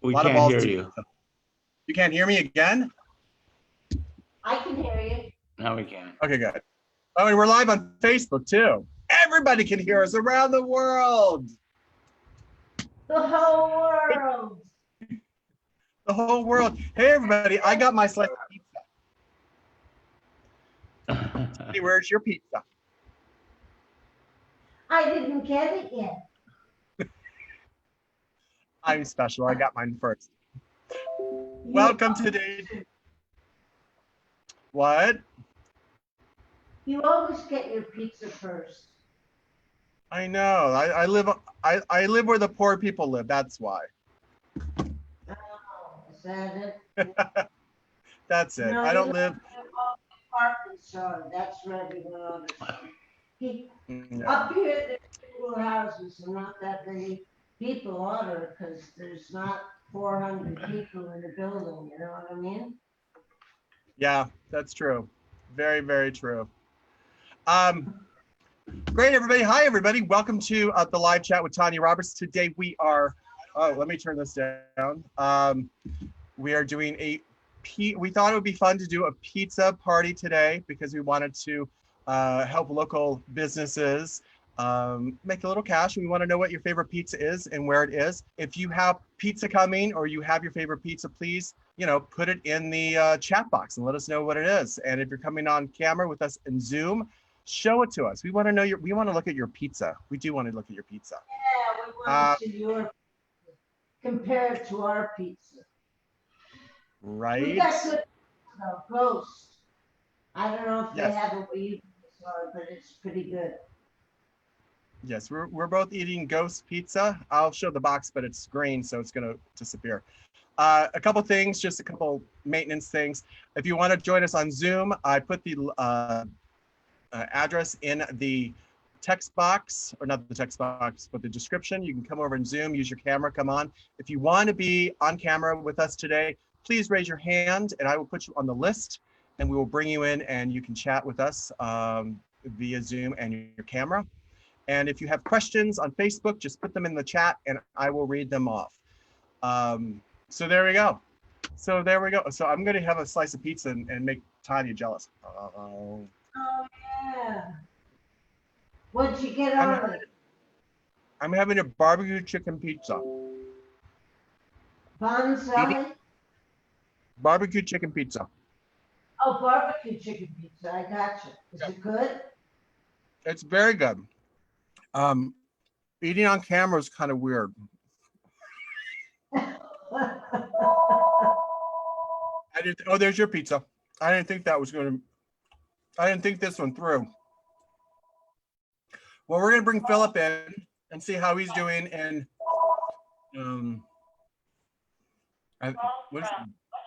We A lot of can't balls hear to you. You can't hear me again? I can hear you. Now we can. Okay, good. Oh, and we're live on Facebook too. Everybody can hear us around the world. The whole world. The whole world. Hey, everybody, I got my slice of pizza. Hey, where's your pizza? I didn't get it yet. I'm special. I got mine first. Welcome to today's. What? You always get your pizza first. I know. I live. I live where the poor people live. That's why. Oh, is that it? That's it. No, I don't live. Arkansas. That's where everyone understands. No. Up here, there's two houses and not that many people on it because there's not 400 people in the building. You know what I mean? Yeah, that's true. Very, very true. Great, everybody. Hi, everybody. Welcome to the live chat with Tanya Roberts. Today we are, oh, let me turn this down. We are doing we thought it would be fun to do a pizza party today because we wanted to help local businesses make a little cash. We want to know what your favorite pizza is and where it is. If you have pizza coming or you have your favorite pizza, please, put it in the chat box and let us know what it is. And if you're coming on camera with us in Zoom, show it to us. We want to know we want to look at your pizza. We do want to look at your pizza. Yeah, we want to see your pizza compared to our pizza. Right. We got good roast. I don't know if Yes. they have it where you are, but it's pretty good. Yes, we're both eating ghost pizza. I'll show the box, but it's green, so it's going to disappear. A couple things, just a couple maintenance things. If you want to join us on Zoom, I put the address in the text box, or not the text box, but the description. You can come over and Zoom, use your camera, come on. If you want to be on camera with us today, please raise your hand and I will put you on the list and we will bring you in and you can chat with us via Zoom and your camera. And if you have questions on Facebook, just put them in the chat and I will read them off. So there we go. So I'm going to have a slice of pizza and make Tanya jealous. Oh, yeah. What'd you get on it? I'm having a barbecue chicken pizza. Bonsai? Barbecue chicken pizza. Oh, barbecue chicken pizza. I got you. Is it good? It's very good. Eating on camera is kind of weird. Oh, there's your pizza. I didn't think this one through. Well, we're gonna bring Philip in and see how he's doing in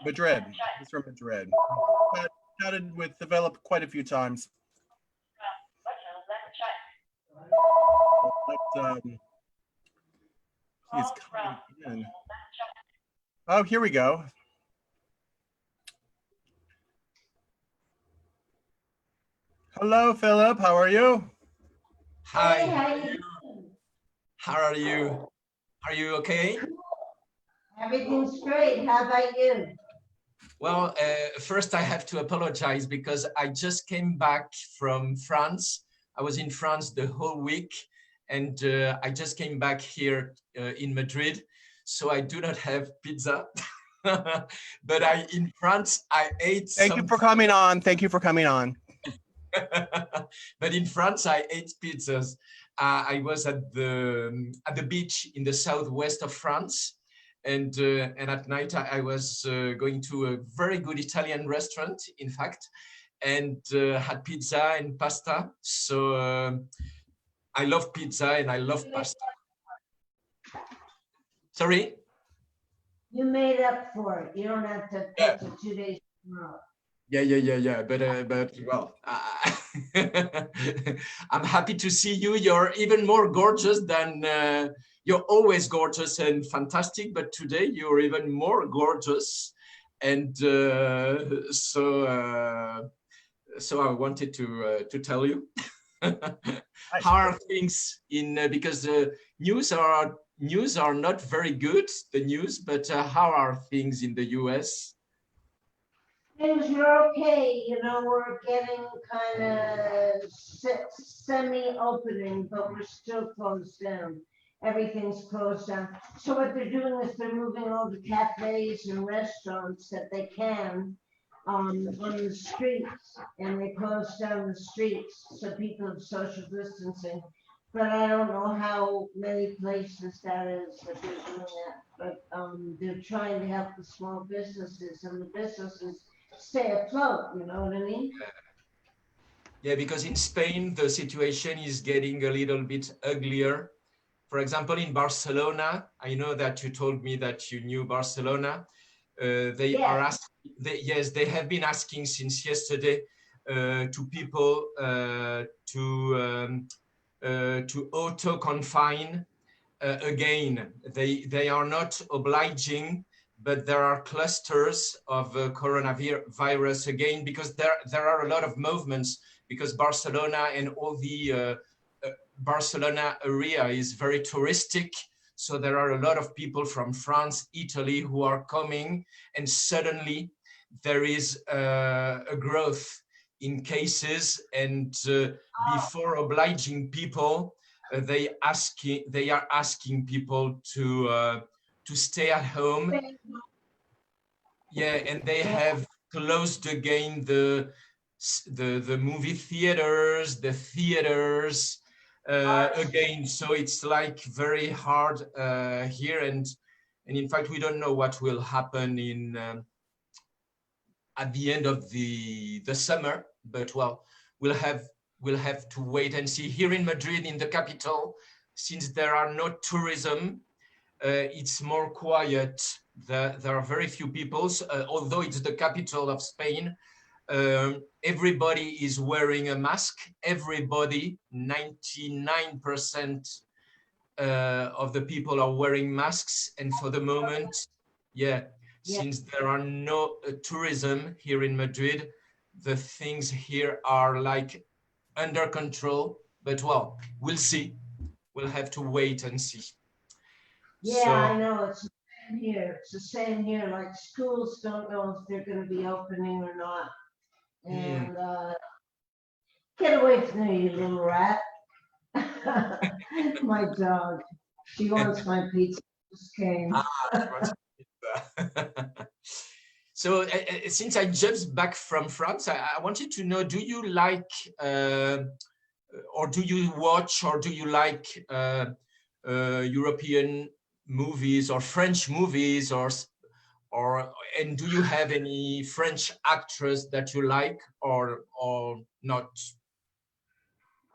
Madrid. He's from Madrid. I chatted with Philip quite a few times. But, he's coming in. Oh, here we go. Hello, Philip. How are you? Hi. Hey, how are you? Are you okay? everything's great. How about you? Well, first I have to apologize because I just came back from France. I was in France the whole week and I just came back here in Madrid. So I do not have pizza, but in France, I ate Thank you for coming on. Thank you for coming on. But in France, I ate pizzas. I was at the beach in the southwest of France. And at night, I was going to a very good Italian restaurant, in fact, and had pizza and pasta. So I love pizza and I love pasta. Sorry? You made up for it. You don't have to pizza 2 days tomorrow. Yeah. But well, I'm happy to see you. You're even more gorgeous than you're always gorgeous and fantastic, but today you're even more gorgeous. And so I wanted to tell you how are things in because news are not very good, the news, but how are things in the US? Things are okay, you know, we're getting kind of semi-opening, but we're still closed down. Everything's closed down. So what they're doing is they're moving all the cafes and restaurants that they can on the streets, and they close down the streets so people have social distancing. But I don't know how many places that is that they're doing that. But they're trying to help the small businesses, and the businesses stay afloat, you know what I mean? Yeah, because in Spain, the situation is getting a little bit uglier. For example, in Barcelona, I know that you told me that you knew Barcelona. They Yeah. are asking, yes, they have been asking since yesterday to people to auto-confine again. They are not obliging, but there are clusters of coronavirus again, because there are a lot of movements, because Barcelona and all the Barcelona area is very touristic. So there are a lot of people from France, Italy who are coming, and suddenly there is a growth in cases, and before obliging people, they are asking people to stay at home. Yeah, and they have closed again the movie theaters, the theaters again. So it's like very hard here, and in fact we don't know what will happen in at the end of the summer. But well, we'll have to wait and see. Here in Madrid, in the capital, since there are no tourism, it's more quiet. There are very few people, although it's the capital of Spain. Everybody is wearing a mask. Everybody, 99% of the people are wearing masks. And for the moment, yeah, since there are no tourism here in Madrid, the things here are like under control. But well, we'll see. We'll have to wait and see. Yeah, So, I know, it's the same here, it's the same here, like schools don't know if they're gonna be opening or not. And, get away from me, you little rat. My dog, she wants my pizza, just came. So since I just back from France, I wanted to know, do you like, or do you watch, or do you like European movies or French movies, or and do you have any French actress that you like, or not?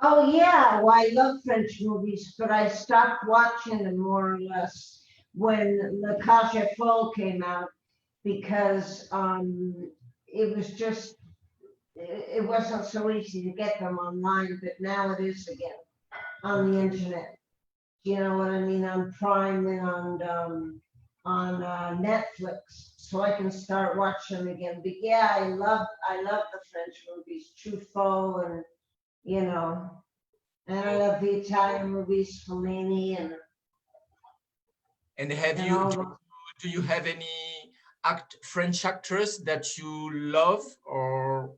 Oh, yeah, well, I love French movies, but I stopped watching them more or less when Le Cage aux Folles came out, because it was just, it wasn't so easy to get them online, but now it is again on the internet. You know what I mean? On Prime and on Netflix, so I can start watching them again. But yeah, I love the French movies, Truffaut, and you know, and I love the Italian movies, Fellini, And have and you all. do you have any French actress that you love, or?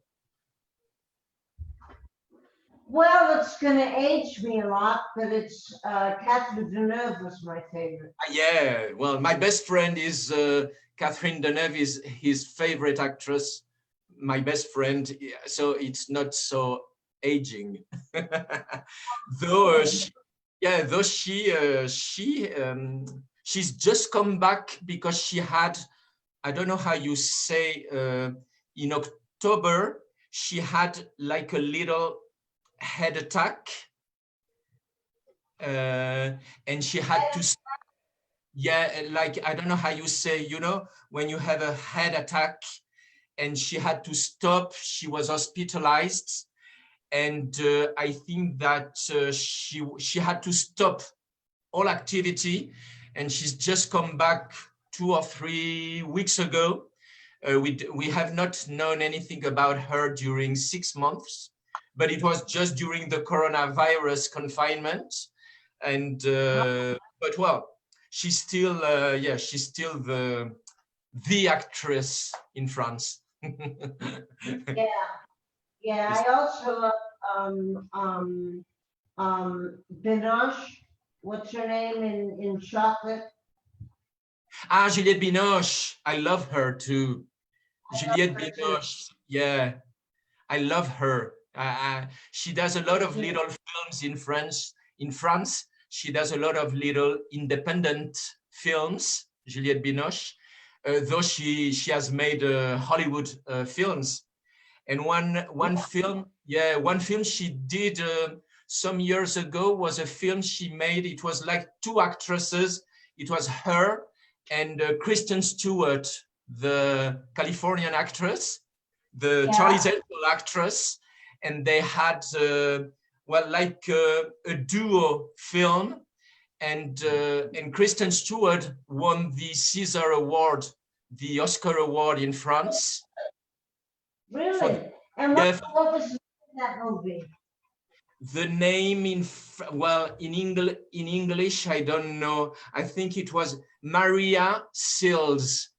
Well, it's going to age me a lot, but it's Catherine Deneuve was my favorite. Yeah, well, my best friend is Catherine Deneuve, is his favorite actress. My best friend, so it's not so aging. Though she's just come back because she had, I don't know how you say, in October she had like a little head attack, and she had to, yeah, like, I don't know how you say, you know, when you have a head attack, and she had to stop. She was hospitalized, and I think that she had to stop all activity, and she's just come back 2 or 3 weeks ago. We have not known anything about her during 6 months, but it was just during the coronavirus confinement. And but well, she's still yeah, she's still the actress in France. Yeah, yeah. I also love Binoche. What's her name in chocolate? Ah, Juliette Binoche. I love her too. Juliette Her too. Binoche. Yeah, I love her. She does a lot of little films in France. In France, she does a lot of little independent films. Juliette Binoche, though she has made Hollywood films. And one film, yeah, one film she did some years ago was a film she made. It was like two actresses. It was her and Kristen Stewart, the Californian actress, the Charlie's Angel actress, and they had well, like a duo film. And Kristen Stewart won the Caesar Award, the Oscar Award in France. Really? And what was that movie? The name in English I don't know. I think it was Maria Sills.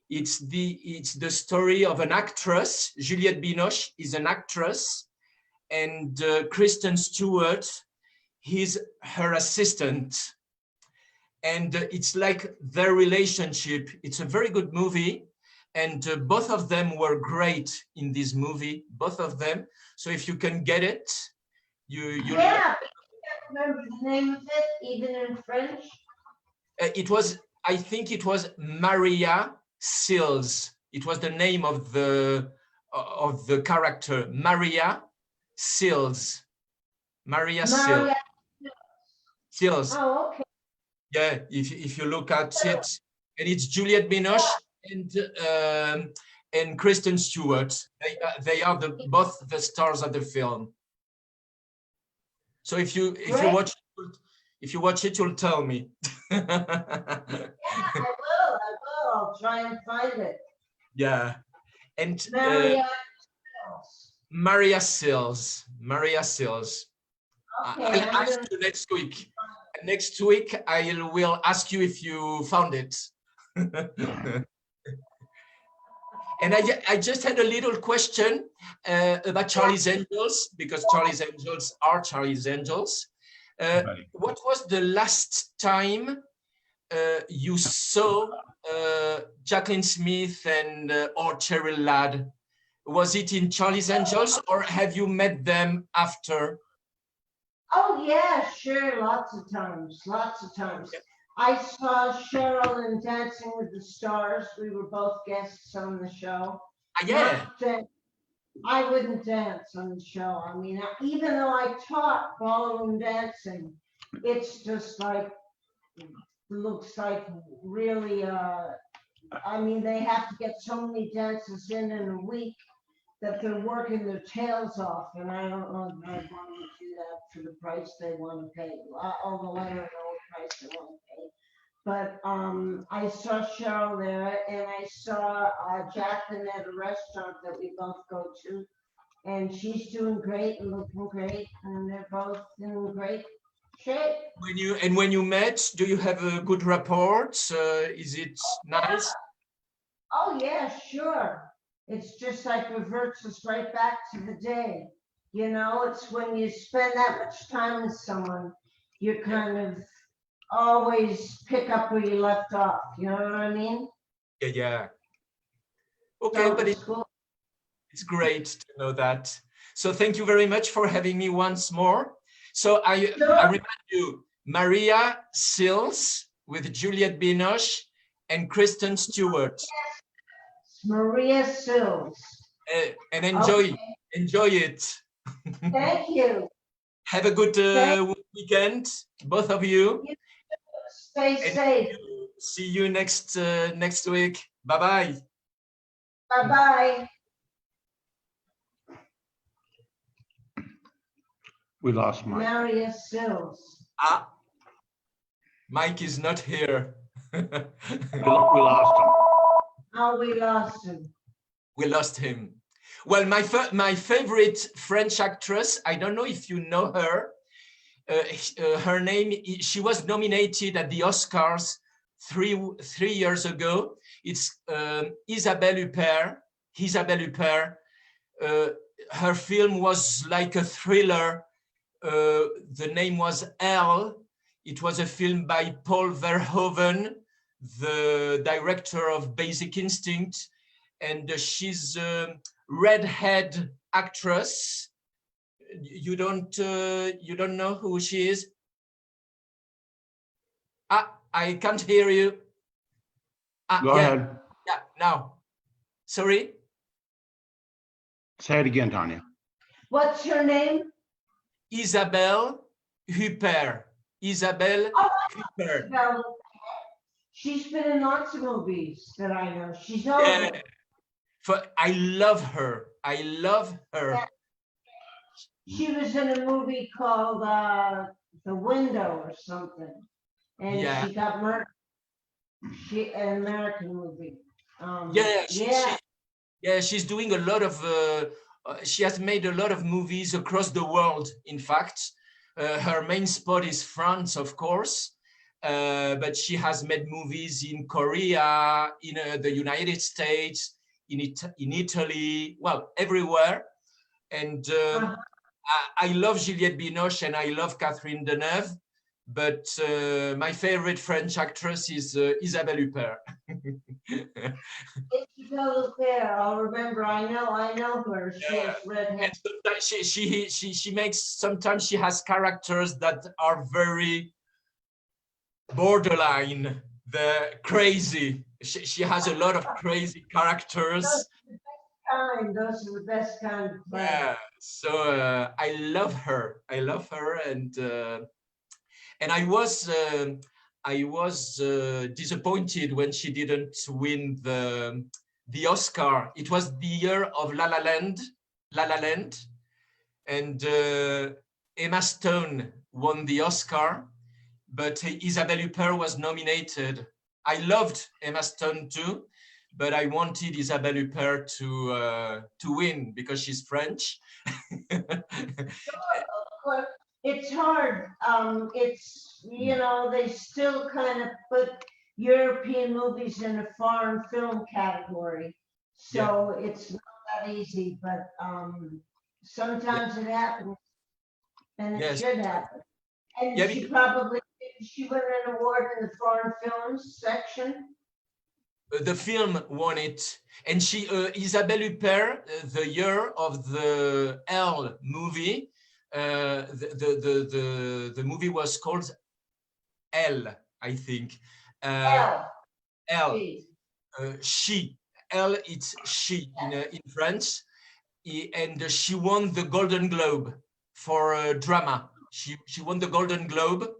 It's the story of an actress. Juliette Binoche is an actress, and Kristen Stewart, he's her assistant. And it's like their relationship. It's a very good movie. And both of them were great in this movie, both of them. So if you can get it, you yeah, I can't remember the name of it, even in French. It was, I think it was Maria Sills. It was the name of the character, Maria Sills. Maria Sills. Sills. Oh, okay. Yeah, if you look at it, and it's Juliette Binoche and Kristen Stewart. They are both the stars of the film. So if you watch it, you'll tell me. Yeah, I will. I'll try and find it. Yeah, and Maria Sills. Maria Sills. Okay, I'll ask you next week. Next week, I will ask you if you found it. And I just had a little question about Charlie's Angels, because Charlie's Angels are Charlie's Angels. What was the last time you saw Jacqueline Smith and or Cheryl Ladd? Was it in Charlie's Angels, or have you met them after? Oh yeah, sure, lots of times. Yeah. I saw Cheryl in Dancing with the Stars. We were both guests on the show. Yeah. I wouldn't dance on the show. I mean, even though I taught ballroom dancing, it's just like, looks like really, I mean, they have to get so many dances in a week that they're working their tails off, and I don't know if I want to do that for the price they want to pay, although I don't know what price they want to pay. But I saw Cheryl there, and I saw Jacqueline at a restaurant that we both go to, and she's doing great and looking great, and they're both in great shape. When you met, do you have a good rapport? Is it nice? Oh yeah, sure. It's just like reverts us right back to the day. You know, it's when you spend that much time with someone, you kind of always pick up where you left off. You know what I mean? Yeah. Okay, so but it's great to know that. So thank you very much for having me once more. So I remind you, Maria Sills with Juliette Binoche and Kristen Stewart. Maria Sills. And enjoy it. Thank you. Have a good weekend, both of you. Stay safe. See you next week. Bye-bye. Bye-bye. We lost Mike. Maria Sills. Mike is not here. We lost him. Oh, we lost him. We lost him. Well, my favorite French actress, I don't know if you know her, Her name, she was nominated at the Oscars three years ago. It's Isabelle Huppert. Isabelle Huppert. Her film was like a thriller. The name was Elle. It was a film by Paul Verhoeven, the director of Basic Instinct, and she's a redhead actress. You don't know who she is? I can't hear you. Go Yeah, ahead. yeah, now. Sorry? Say it again, Tanya. What's her name? Isabelle Huppert. Isabelle Oh, Huppert. Isabelle. She's been in lots of movies that I know. She's over. Yeah. I love her. I love her. Yeah. She was in a movie called The Window or something, and Yeah. she got murdered. An American movie. She's doing a lot of. She has made a lot of movies across the world. In fact, her main spot is France, of course, but she has made movies in Korea, in the United States, in Italy, well, everywhere. And I love Juliette Binoche and I love Catherine Deneuve, but my favorite French actress is Isabelle Huppert. Isabelle Huppert, I'll remember. I know her. She has red hair. And she makes, sometimes she has characters that are very borderline, the crazy. She has a lot of crazy characters. Those are the best kind. Yeah, so I love her. I love her, and I was disappointed when she didn't win the Oscar. It was the year of La La Land, and Emma Stone won the Oscar, but Isabelle Huppert was nominated. I loved Emma Stone too, but I wanted Isabelle Huppert to win because she's French. It's hard. It's, they still kind of put European movies in a foreign film category. So it's not that easy, but sometimes it happens, and it should happen. And she won an award in the foreign films section. The film won it, and she Isabelle Huppert, the year of the Elle movie, the movie was called Elle, I think. Elle. She. Elle, it's she in French, and she won the Golden Globe for drama. She won the Golden Globe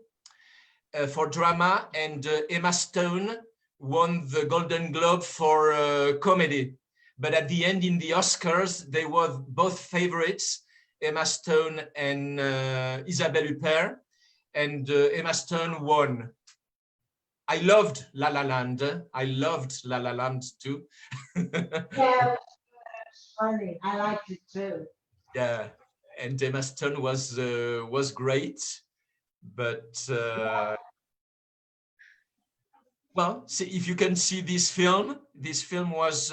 for drama, and Emma Stone won the Golden Globe for comedy. But at the end, in the Oscars, they were both favorites, Emma Stone and Isabelle Huppert, and Emma Stone won. I loved La La Land. I loved La La Land too. Yeah, it's funny. I liked it too. Yeah, and Emma Stone was great, but well, see, if you can see this film was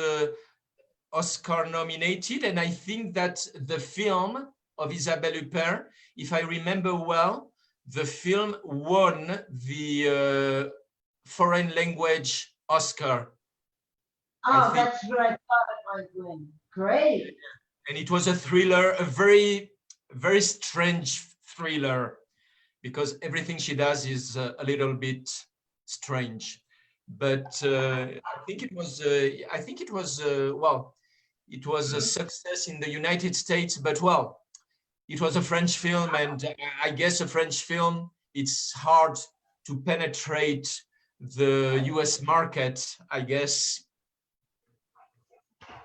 Oscar nominated, and I think that the film of Isabelle Huppert, if I remember well, the film won the foreign language Oscar. Oh, that's what I thought it might win. Great. And it was a thriller, a very, very strange thriller, because everything she does is a little bit strange. But I think it was well, it was a success in the United States, but well, it was a French film, and I guess a French film, it's hard to penetrate the US market, I guess.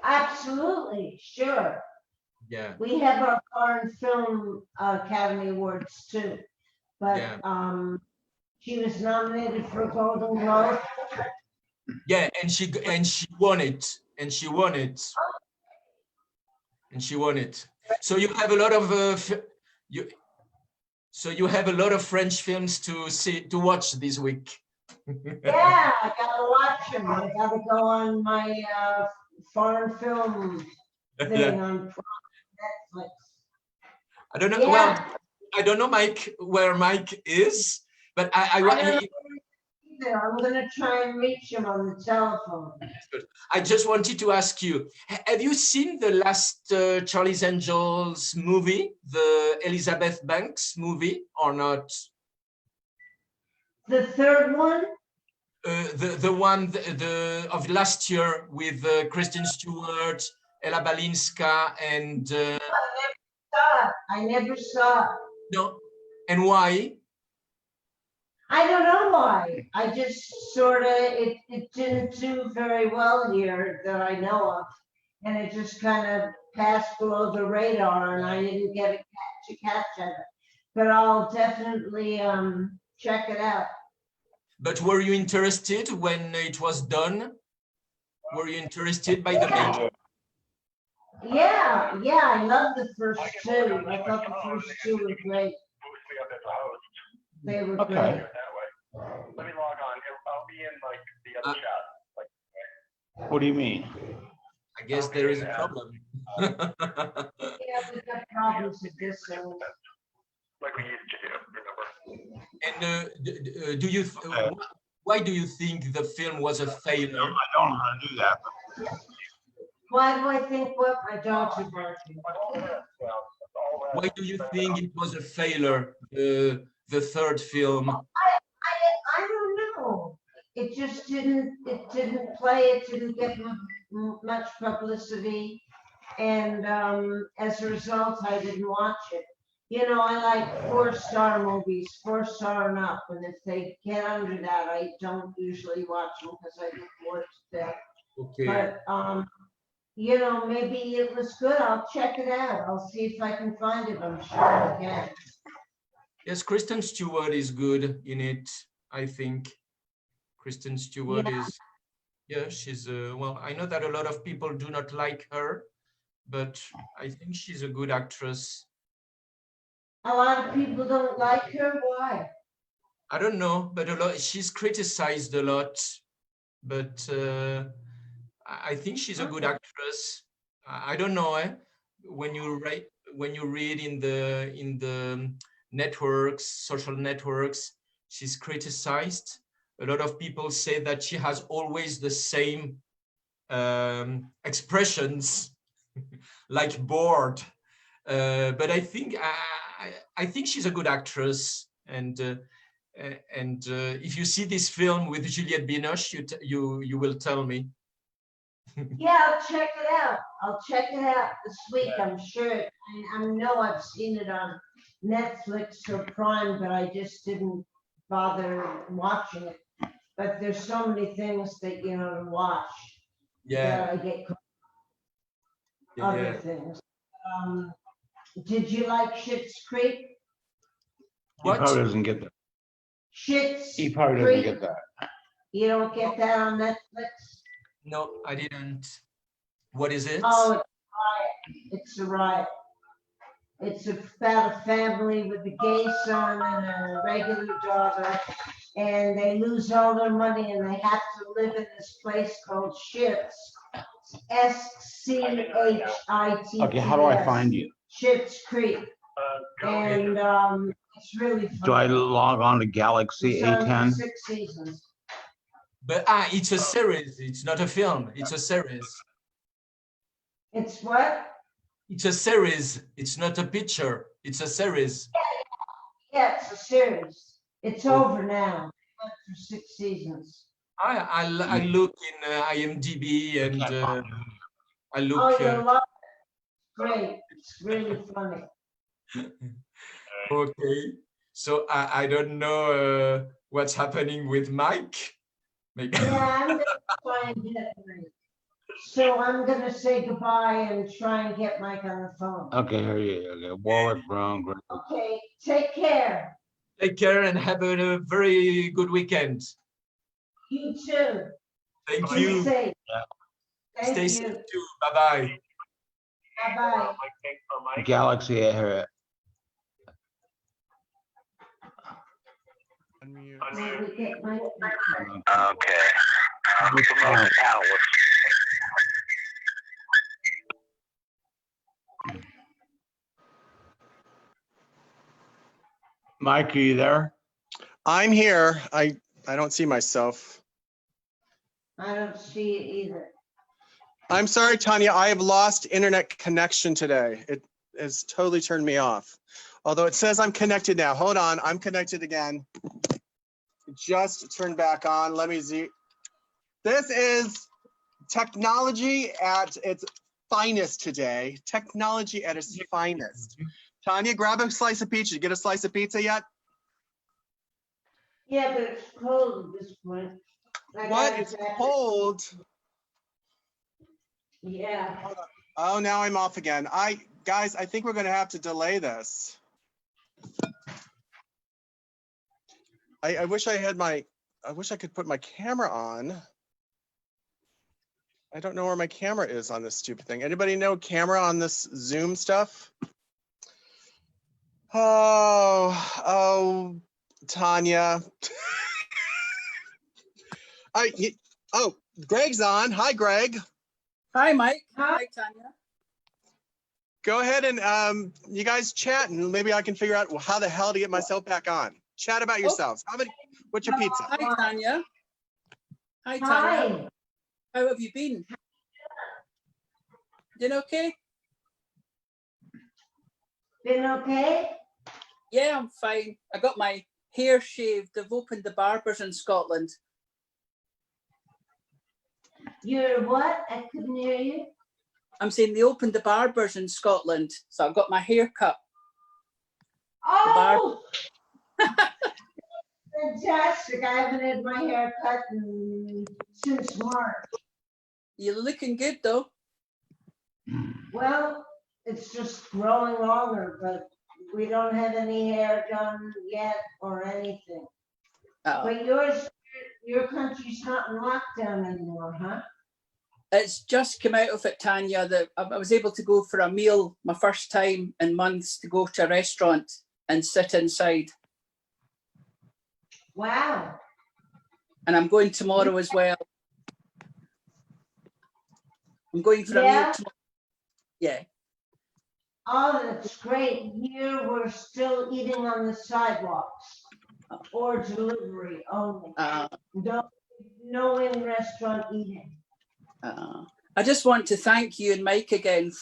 Absolutely, sure. Yeah. We have our foreign film Academy Awards too, but she was nominated for a Golden Globe. Yeah, and she won it, and she won it, and she won it. So you have a lot of So you have a lot of French films to watch this week. Yeah, I gotta watch them. I gotta go on my foreign film thing Yeah. on Netflix. I don't know. Yeah. Well, I don't know, Mike, where Mike is, but I don't know either. I'm gonna try and reach him on the telephone. I just wanted to ask you, have you seen the last Charlie's Angels movie, the Elizabeth Banks movie, or not? The third one? The one of last year with Kristen Stewart, Ella Balinska, and I never saw it. no, and why? I don't know why. I just sort of, it didn't do very well here that I know of. And it just kind of passed below the radar and I didn't get to catch it. But I'll definitely check it out. But were you interested when it was done? Were you interested by the making? Yeah, I love the first two. I thought the first two were great. They were great. Let me log on. I'll be in like the other chat. What do you mean? I guess there is a problem. Yeah, we got problems with this one. Like we used to do, remember? And do you? Why do you think the film was a failure? I don't know how to do that. Why do I think what my dogs are barking? Why do you think it was a failure? The third film. I don't know. It just didn't play. It didn't get much publicity. And as a result, I didn't watch it. You know, I like 4-star movies, 4-star and up. And if they get under that, I don't usually watch them because I get bored to death. Okay. But, you know, maybe it was good. I'll check it out. I'll see if I can find it. I'm sure I can. Yes, Kristen Stewart is good in it, I think. Kristen Stewart is, yeah, she's, well, I know that a lot of people do not like her, but I think she's a good actress. A lot of people don't like her. Why? I don't know, but she's criticized a lot, but I think she's a good actress. I don't know, when you read in the networks, social networks, she's criticized. A lot of people say that she has always the same expressions, like bored. But I think she's a good actress, and if you see this film with Juliette Binoche, you will tell me. Yeah, I'll check it out. I'll check it out this week. I'm sure. I know I've seen it on Netflix or Prime, but I just didn't bother watching it. But there's so many things that you know to watch. Yeah. That I get other things. Did you like Schitt's Creek? He probably doesn't get that. Schitt's He probably Creek? doesn't get that. You don't get that on Netflix? No, I didn't. What is it? Oh, it's a riot. It's about a family with a gay son and a regular daughter, and they lose all their money and they have to live in this place called Schitt's. SCHITTS. Okay, how do I find you? Schitt's Creek. And it's really fun. Do I log on to Galaxy It's on A10? 6 seasons. But it's a series. It's not a film. It's a series. It's what? It's a series. It's not a picture. It's a series. Yeah, it's a series. It's over now. It went for 6 seasons. I look in IMDb and I look. Oh, you love it. Great. It's really funny. Okay, so I don't know what's happening with Mike. Maybe. Yeah, I'm gonna try and get Mike. So I'm gonna say goodbye and try and get Mike on the phone. Okay, here you go. Okay. Warwick Brown. Okay, take care. Take care and have a very good weekend. You too. Thank Be you. safe. Thank Stay you. safe too. Bye bye. Bye-bye. Galaxy here. Unmute. Let me get my- Okay. Promote Alex. Mike, are you there? I'm here. I don't see myself. I don't see it either. I'm sorry, Tanya. I have lost internet connection today. It has totally turned me off. Although it says I'm connected now. Hold on. I'm connected again. Just turned back on. Let me see. This is technology at its finest today. Technology at its finest. Tanya, grab a slice of pizza. Did you get a slice of pizza yet? Yeah, but it's cold at this point. I What? got It's it back. cold. Yeah. Oh, now I'm off again. Guys, I think we're going to have to delay this. I wish I had I wish I could put my camera on. I don't know where my camera is on this stupid thing. Anybody know camera on this Zoom stuff? Oh, Tanya. Oh, Greg's on. Hi, Greg. Hi, Mike. Hi. Hi, Tanya. Go ahead and you guys chat, and maybe I can figure out how the hell to get myself back on. Chat about yourselves. What's your pizza? Hi, Tanya. Hi, Tanya. Hi. How have you been? Doing okay? Been okay? Yeah, I'm fine. I got my hair shaved. They've opened the barbers in Scotland. You're what? I couldn't hear you. I'm saying they opened the barbers in Scotland, so I've got my hair cut. Oh! Fantastic. I haven't had my hair cut since March. You're looking good, though. Well, it's just growing longer, but we don't have any hair done yet or anything. Oh. But your country's not in lockdown anymore, huh? It's just come out of it, Tanya, that I was able to go for a meal, my first time in months, to go to a restaurant and sit inside. Wow. And I'm going tomorrow as well. I'm going for a meal tomorrow. Yeah. Oh, that's great. Here we're still eating on the sidewalks or delivery only. No in-restaurant eating. I just want to thank you and Mike again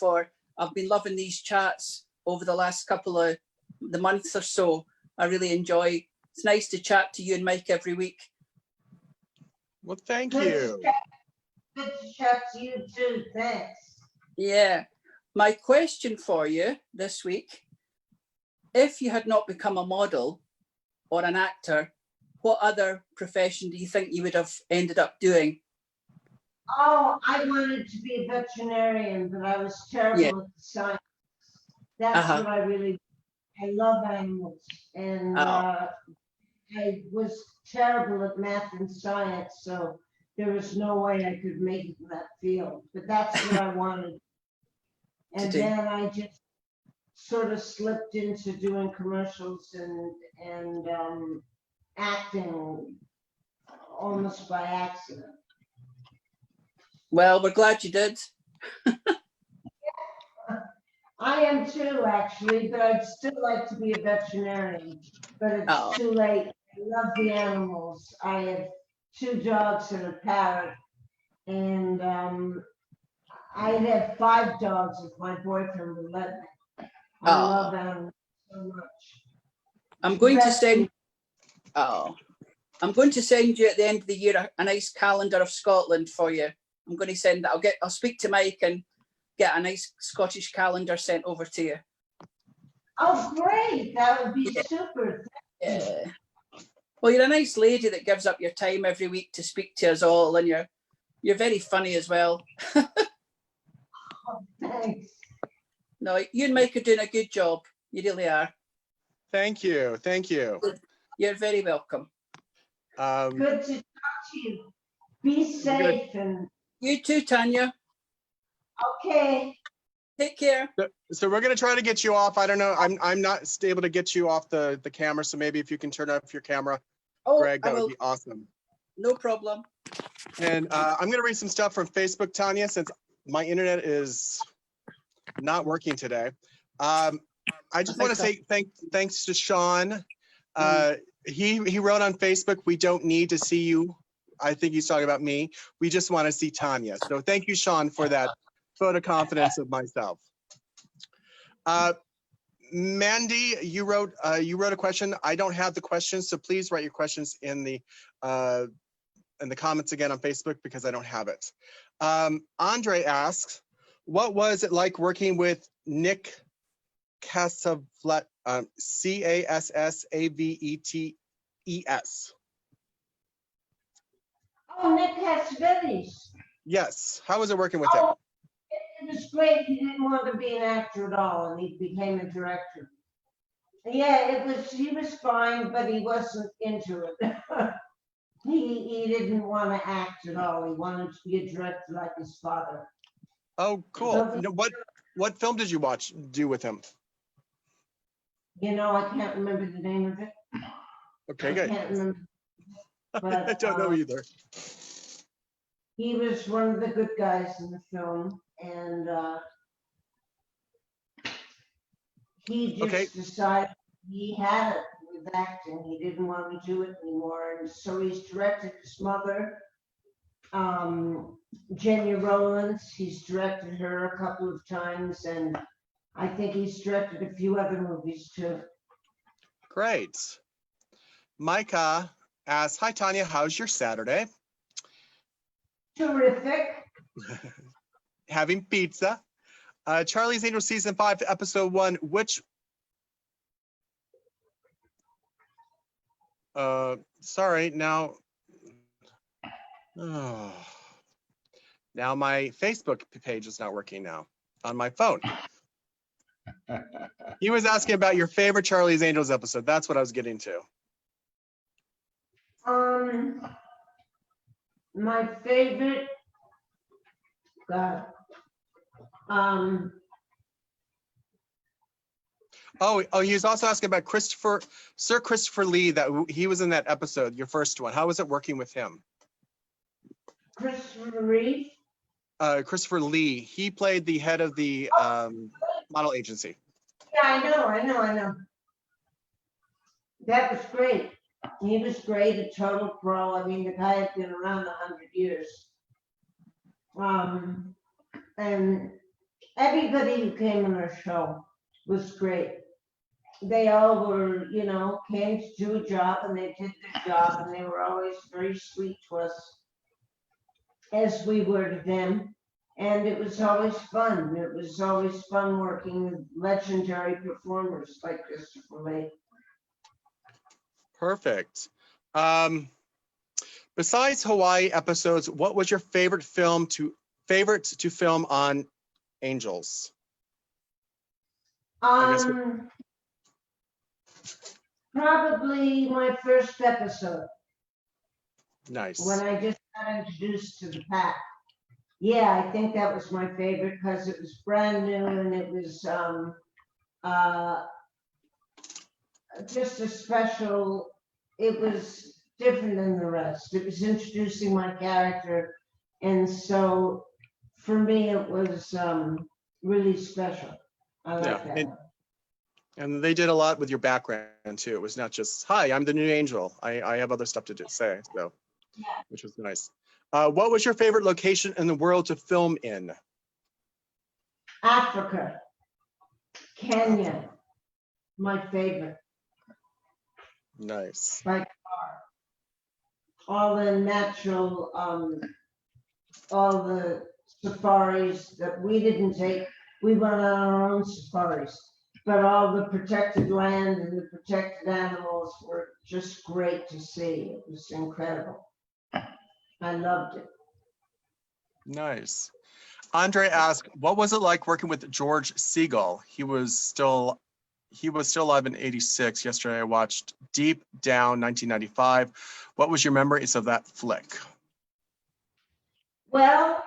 I've been loving these chats over the last couple of the months or so. I really enjoy. It's nice to chat to you and Mike every week. Well, thank you. Good to chat to you too. Thanks. Yeah. My question for you this week, if you had not become a model or an actor, what other profession do you think you would have ended up doing? Oh, I wanted to be a veterinarian, but I was terrible at the science. That's what I really, I love animals. And I was terrible at math and science, so there was no way I could make it in that field, but that's what I wanted. And then I just sort of slipped into doing commercials and acting almost by accident. Well, we're glad you did. I am too, actually, but I'd still like to be a veterinarian, but it's too late. I love the animals. I have 2 dogs and a parrot, and I'd have 5 dogs if my boyfriend would let me. I love animals so much. I'm going to send. I'm going to send you at the end of the year a nice calendar of Scotland for you. I'm going to send that. I'll speak to Mike and get a nice Scottish calendar sent over to you. Oh, great! That would be super. Yeah. Well, you're a nice lady that gives up your time every week to speak to us all, and you're very funny as well. Oh, thanks. No, you and Mike are doing a good job. You really are. Thank you. Thank you. You're very welcome. Good to talk to you. Be safe and. You too, Tanya. Okay. Take care. So we're going to try to get you off. I don't know. I'm not able to get you off the camera. So maybe if you can turn off your camera. Oh, Greg, I that would will. be awesome. No problem. And I'm going to read some stuff from Facebook, Tanya, since my internet is not working today. I just want to say thanks to Sean. He wrote on Facebook, "We don't need to see you." I think he's talking about me. We just want to see Tanya. So thank you, Sean, for that vote of confidence of myself. Mandy, you wrote a question. I don't have the questions, so please write your questions in the comments again on Facebook because I don't have it. Andre asks, what was it like working with Nick Cassavetes, Cassavetes? Oh, Nick Cassavetes. Yes. How was it working with him? Oh, it was great. He didn't want to be an actor at all, and he became a director. Yeah, he was fine, but he wasn't into it. He didn't want to act at all. He wanted to be a director like his father. Oh, cool. So What film did you do with him? You know, I can't remember the name of it. Okay, I good. can't remember. But, I don't know either. He was one of the good guys in the film, and he just decided he had it with acting. He didn't want to do it anymore, and so he's directed his mother, Tanya Roberts. He's directed her a couple of times, and I think he's directed a few other movies too. Great. Micah asks, "Hi Tanya, how's your Saturday?" Terrific. Having pizza. Charlie's Angels season 5, episode 1. Which? Sorry. Now. Oh, now my Facebook page is not working now on my phone. He was asking about your favorite Charlie's Angels episode. That's what I was getting to. My favorite. God. Oh, he was also asking about Sir Christopher Lee, that he was in that episode, your first one. How was it working with him? Christopher Reeve? Christopher Lee. He played the head of the model agency. Yeah, I know. That was great. He was great, a total pro. I mean, the guy had been around 100 years. And everybody who came on our show was great. They all were, came to do a job, and they did their job, and they were always very sweet to us, as we were to them. And it was always fun. It was always fun working with legendary performers like Christopher Lee. Perfect. Besides Hawaii episodes, what was your favorite to film on Angels? Probably my first episode. Nice. When I just got introduced to the pack. Yeah, I think that was my favorite because it was brand new, and it was just a special. It was different than the rest. It was introducing my character, and so for me it was really special. I like that. And they did a lot with your background too. It was not just, "Hi, I'm the new Angel. I have other stuff to say," so Yeah. Which was nice. What was your favorite location in the world to film in? Africa, Kenya, my favorite. Nice. By far. All the natural, all the safaris that we didn't take, we went on our own safaris, but all the protected land and the protected animals were just great to see. It was incredible. I loved it. Nice. Andre asked, what was it like working with George Segal? He was still alive in '86. Yesterday I watched Deep Down 1995. What was your memories of that flick? Well,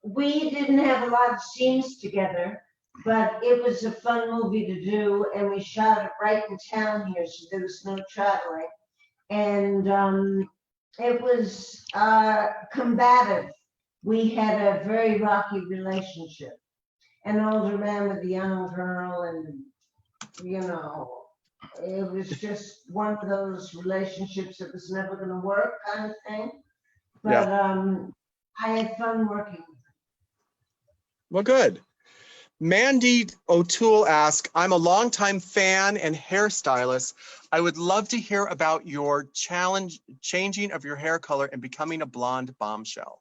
we didn't have a lot of scenes together, but it was a fun movie to do, and we shot it right in town here, so there was no traveling. And it was combative. We had a very rocky relationship. An older man with a young girl, and you know, it was just one of those relationships that was never going to work, kind of thing. But I had fun working with him. Well, good. Mandy O'Toole asks, I'm a longtime fan and hairstylist. I would love to hear about your changing of your hair color and becoming a blonde bombshell.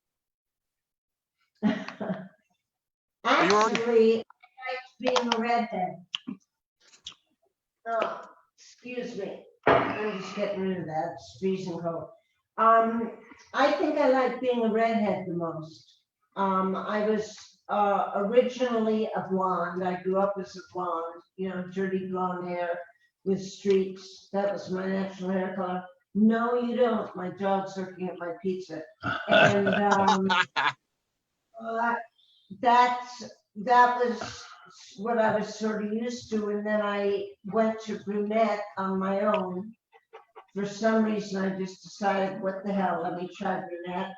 Actually, I liked being a redhead. Oh, excuse me. I'm just getting rid of that. It's freezing cold. I think I like being a redhead the most. I was originally a blonde. I grew up as a blonde, you know, dirty blonde hair with streaks. That was my natural hair color. No, you don't. My dog's looking at my pizza. And that was what I was sort of used to. And then I went to brunette on my own. For some reason, I just decided, what the hell, let me try brunette.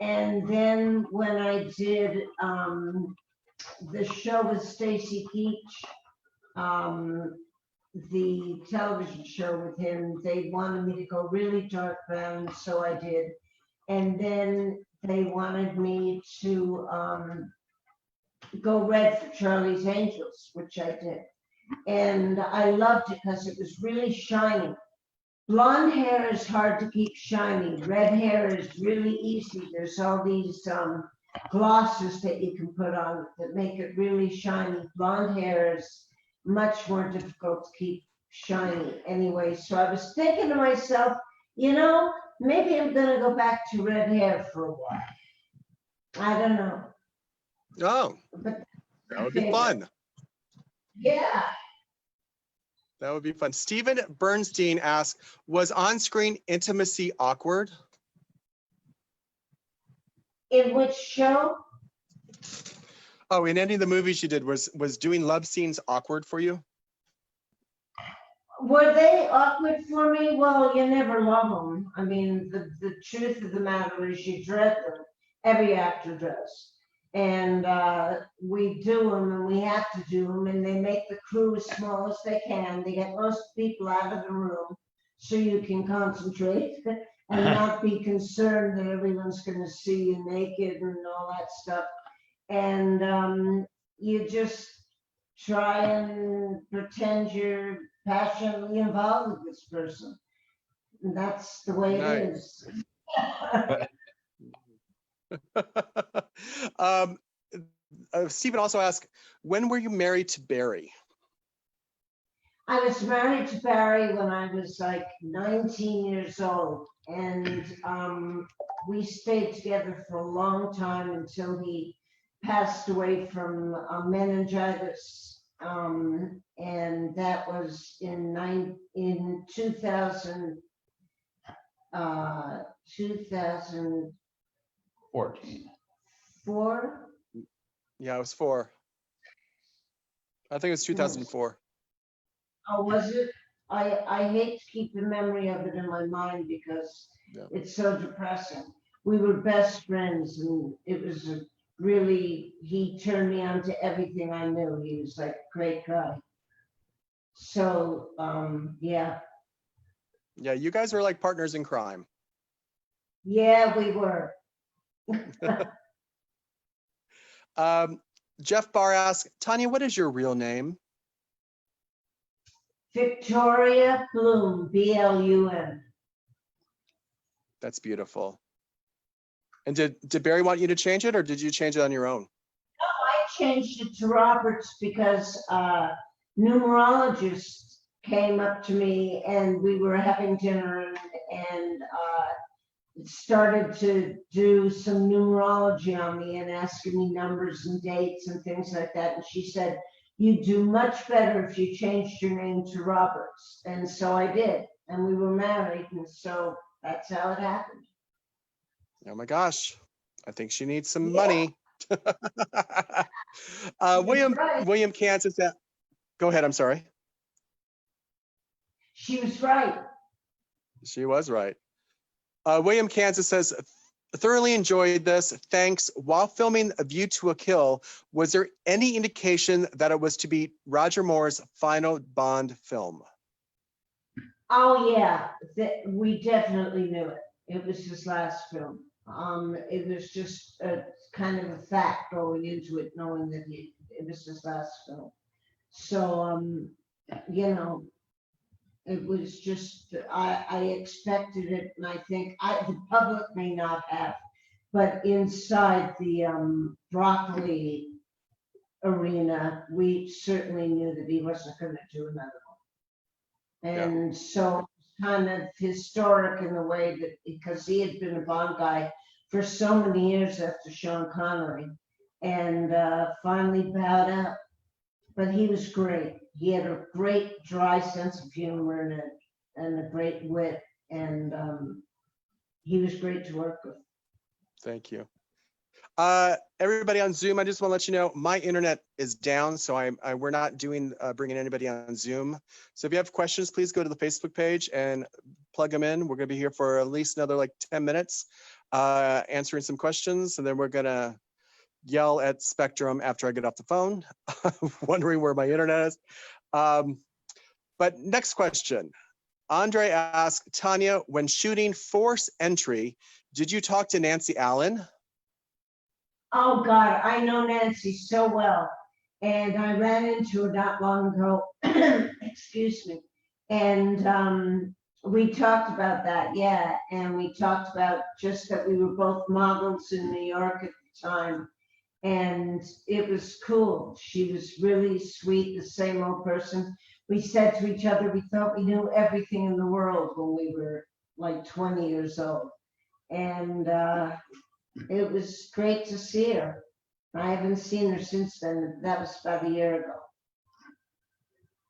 And then when I did the show with Stacy Keach, the television show with him, they wanted me to go really dark brown, so I did. And then they wanted me to go red for Charlie's Angels, which I did. And I loved it because it was really shiny. Blonde hair is hard to keep shiny. Red hair is really easy. There's all these glosses that you can put on that make it really shiny. Blonde hair is much more difficult to keep shiny anyway. So I was thinking to myself, you know, maybe I'm gonna go back to red hair for a while. I don't know. Oh, But that would be fun. yeah. That would be fun. Stephen Bernstein asks, was on-screen intimacy awkward? In which show? Oh, in any of the movies you did, was doing love scenes awkward for you? Were they awkward for me? Well, you never love them. I mean, the truth of the matter is you dread them. Every actor does. And we do them, and we have to do them, and they make the crew as small as they can. They get most people out of the room so you can concentrate and not be concerned that everyone's going to see you naked and all that stuff. And you just try and pretend you're passionately involved with this person. And that's the way it is. Stephen also asked, when were you married to Barry? I was married to Barry when I was like 19 years old, and we stayed together for a long time until he passed away from meningitis, and that was in 2004. Yeah, it was 4. I think it was 2004. Oh, was it? I hate to keep the memory of it in my mind because it's so depressing. We were best friends, and it was he turned me on to everything I knew. He was like a great guy. So, yeah. Yeah, you guys were like partners in crime. Yeah, we were. Jeff Barr asks, Tanya, what is your real name? Victoria Bloom, B-L-U-M. That's beautiful. And did Barry want you to change it, or did you change it on your own? No, I changed it to Roberts because numerologists came up to me and we were having dinner and started to do some numerology on me and asking me numbers and dates and things like that. And she said, you'd do much better if you changed your name to Roberts. And so I did. And we were married. And so that's how it happened. Oh my gosh. I think she needs some money. William Kansas. Go ahead. I'm sorry. She was right. She was right. William Kansas says, thoroughly enjoyed this. Thanks. While filming A View to a Kill, was there any indication that it was to be Roger Moore's final Bond film? Oh, yeah, we definitely knew it. It was his last film. It was just a kind of a fact going into it, knowing that it was his last film. So, you know, it was just, I expected it, and I think the public may not have, but inside the broccoli arena, we certainly knew that he wasn't going to do another one. And so it's kind of historic in a way that, because he had been a Bond guy for so many years after Sean Connery, and finally bowed out. But he was great. He had a great dry sense of humor and a great wit, and he was great to work with. Thank you. Everybody on Zoom, I just want to let you know my internet is down, so we're not doing bringing anybody on Zoom. So if you have questions, please go to the Facebook page and plug them in. We're going to be here for at least another like 10 minutes answering some questions, and then we're going to yell at Spectrum after I get off the phone, wondering where my internet is. But next question. Andre asked, Tanya, when shooting Force Entry, did you talk to Nancy Allen? Oh God, I know Nancy so well, and I ran into her not long ago. Excuse me. And we talked about that, yeah. And we talked about just that we were both models in New York at the time. And it was cool. She was really sweet, the same old person. We said to each other, we thought we knew everything in the world when we were like 20 years old. And it was great to see her. I haven't seen her since then. That was about a year ago.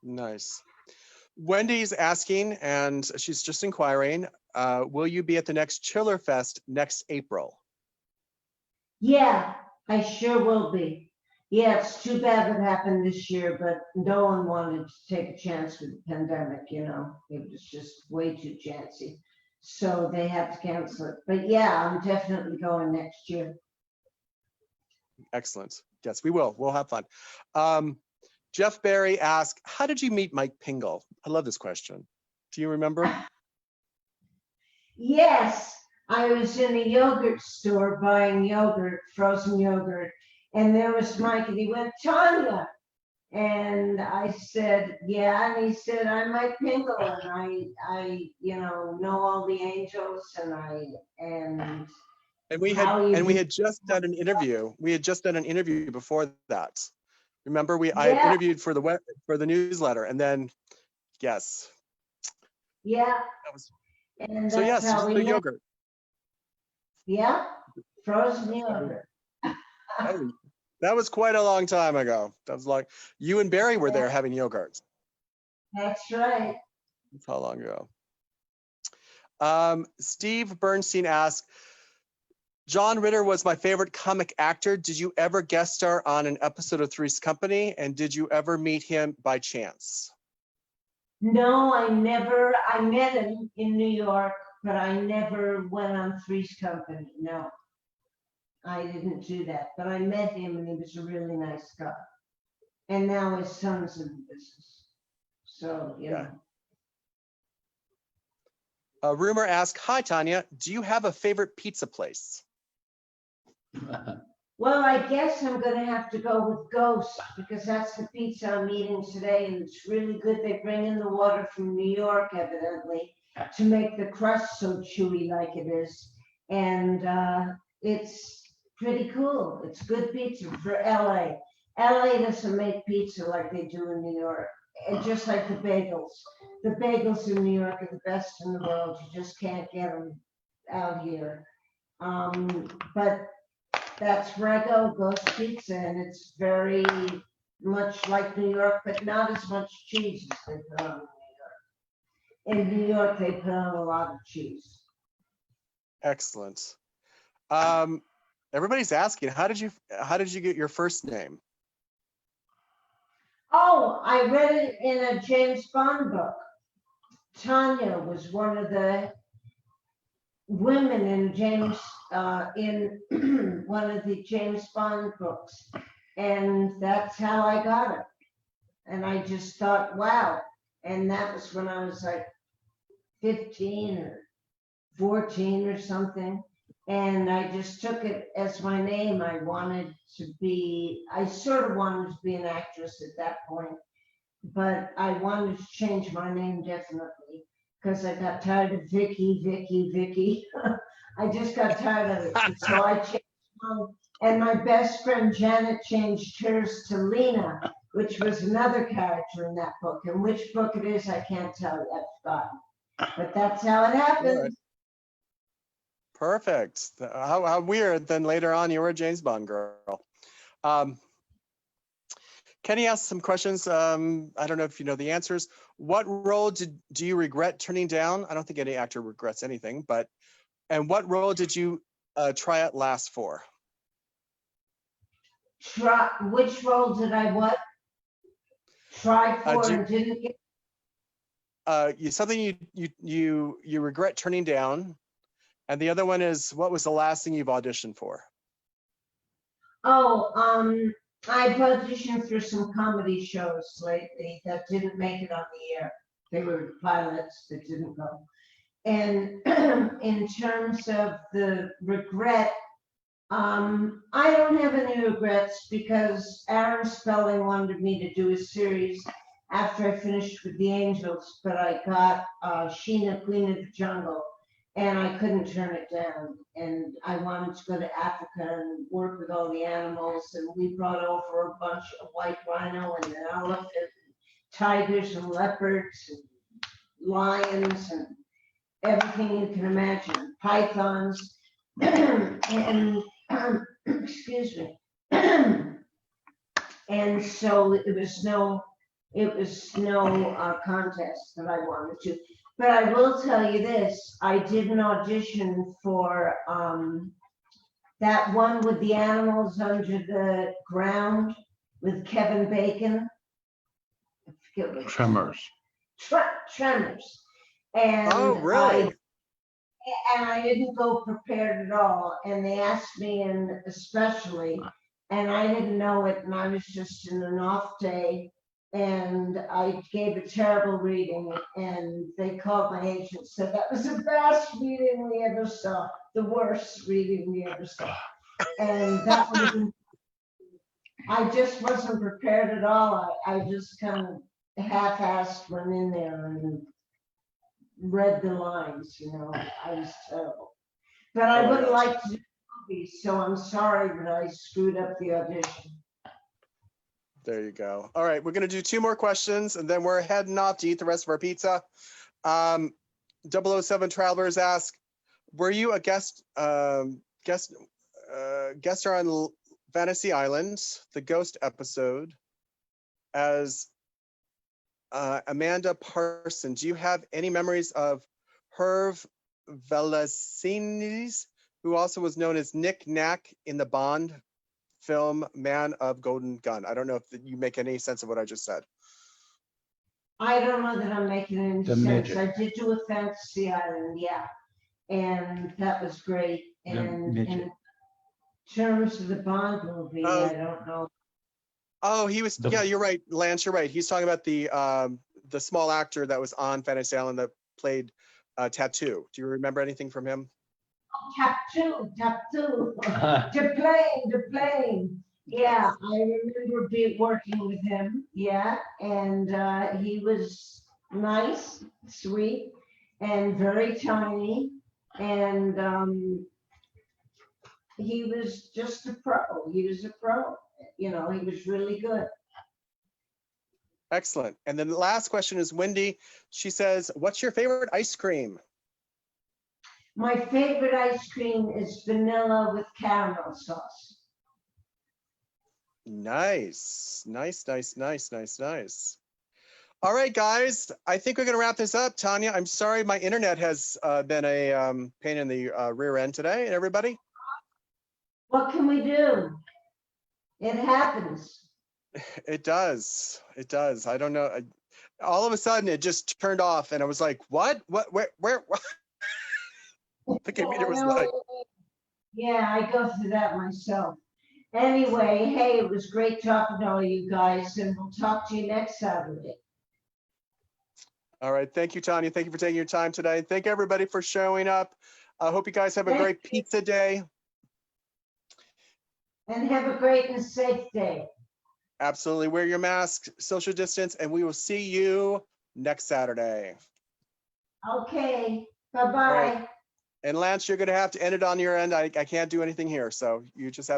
Nice. Wendy's asking, and she's just inquiring, will you be at the next Chiller Fest next April? Yeah, I sure will be. Yeah, it's too bad it happened this year, but no one wanted to take a chance with the pandemic, you know. It was just way too chancy. So they had to cancel it. But yeah, I'm definitely going next year. Excellent. Yes, we will. We'll have fun. Jeff Barry asked, how did you meet Mike Pingel? I love this question. Do you remember? Yes, I was in a yogurt store buying yogurt, frozen yogurt, and there was Mike, and he went, Tanya. And I said, yeah, and he said, I'm Mike Pingel, and I you know all the angels, and we had just done an interview. We had just done an interview before that. Remember, I interviewed for the newsletter, and then yes. Yeah. And so yes, just the yogurt. Yeah, frozen yogurt. That was quite a long time ago. That was like you and Barry were there having yogurt. That's right. That's how long ago. Steve Bernstein asked, John Ritter was my favorite comic actor. Did you ever guest star on an episode of Three's Company? And did you ever meet him by chance? No, I never. I met him in New York, but I never went on Three's Company. No, I didn't do that. But I met him, and he was a really nice guy. And now his son's in the business. So, you know. Rumor asked, hi, Tanya, do you have a favorite pizza place? Well, I guess I'm going to have to go with Ghost, because that's the pizza I'm eating today, and it's really good. They bring in the water from New York, evidently, to make the crust so chewy like it is. And it's pretty cool. It's good pizza for LA. LA doesn't make pizza like they do in New York. And just like the bagels. The bagels in New York are the best in the world. You just can't get them out here. But that's where I go, Ghost Pizza, and it's very much like New York, but not as much cheese as they put on in New York. In New York, they put on a lot of cheese. Excellent. Everybody's asking, how did you get your first name? Oh, I read it in a James Bond book. Tanya was one of the women in in one of the James Bond books. And that's how I got it. And I just thought, wow. And that was when I was like 15 or 14 or something. And I just took it as my name. I sort of wanted to be an actress at that point, but I wanted to change my name definitely because I got tired of Vicky. I just got tired of it. And so I changed mine. And my best friend Janet changed hers to Lena, which was another character in that book. And which book it is, I can't tell you. I've forgotten. But that's how it happened. Right. Perfect. How weird. Then later on, you were a James Bond girl. Kenny asked some questions. I don't know if you know the answers. What role do you regret turning down? I don't think any actor regrets anything, and what role did you try out last for? Which role did I what? Try for and didn't get? Something you regret turning down, and the other one is what was the last thing you've auditioned for? Oh, I've auditioned for some comedy shows lately that didn't make it on the air. They were pilots that didn't go. And in terms of the regret, I don't have any regrets because Aaron Spelling wanted me to do a series after I finished with the Angels, but I got Sheena, Queen of the Jungle, and I couldn't turn it down. And I wanted to go to Africa and work with all the animals, and we brought over a bunch of white rhino and an elephant, tigers and leopards and lions and everything you can imagine, pythons, and excuse me. And so it was no contest that I wanted to. But I will tell you this, I did an audition for that one with the animals under the ground with Kevin Bacon. I forget what Tremors. Tremors. And oh, really? I didn't go prepared at all. And they asked me in especially, and I didn't know it, and I was just in an off day. And I gave a terrible reading, and they called my agent and said that was the best reading we ever saw, the worst reading we ever saw. And that wasn't, I just wasn't prepared at all. I just kind of half-assed went in there and read the lines, you know. I was terrible. But I would have liked to do movies, so I'm sorry that I screwed up the audition. There you go. All right, we're going to do 2 more questions, and then we're heading off to eat the rest of our pizza. 007 Travelers ask, were you a guest star on Fantasy Island, the Ghost episode, as Amanda Parson? Do you have any memories of Hervé Villacines, who also was known as Nick Nack in the Bond film Man of Golden Gun? I don't know if you make any sense of what I just said. I don't know that I'm making any The sense. midget. I did do a Fantasy Island, yeah, and that was great. And in terms of the Bond movie, I don't know. Oh, he was. Yeah, you're right, Lance. You're right. He's talking about the small actor that was on Fantasy Island that played Tattoo. Do you remember anything from him? Tattoo. The plane. Yeah, I remember working with him. Yeah, and he was nice, sweet, and very tiny, and he was just a pro. He was a pro. You know, he was really good. Excellent. And then the last question is Wendy. She says, "What's your favorite ice cream?" My favorite ice cream is vanilla with caramel sauce. Nice. All right, guys. I think we're going to wrap this up. Tanya, I'm sorry my internet has been a pain in the rear end today. And everybody? What can we do? It happens. It does. I don't know. all of a sudden it just turned off, and I was like, "What? Where?" The computer was like, Yeah, I go through that myself. Anyway, hey, it was great talking to all you guys, and we'll talk to you next Saturday. "All right, thank you, Tanya. Thank you for taking your time today. Thank everybody for showing up. I hope you guys have a Thank great pizza day." And have a great and safe day. Absolutely. Wear your mask, social distance, and we will see you next Saturday. Okay, All bye-bye. right. And Lance, you're going to have to end it on your end. I can't do anything here. So you just have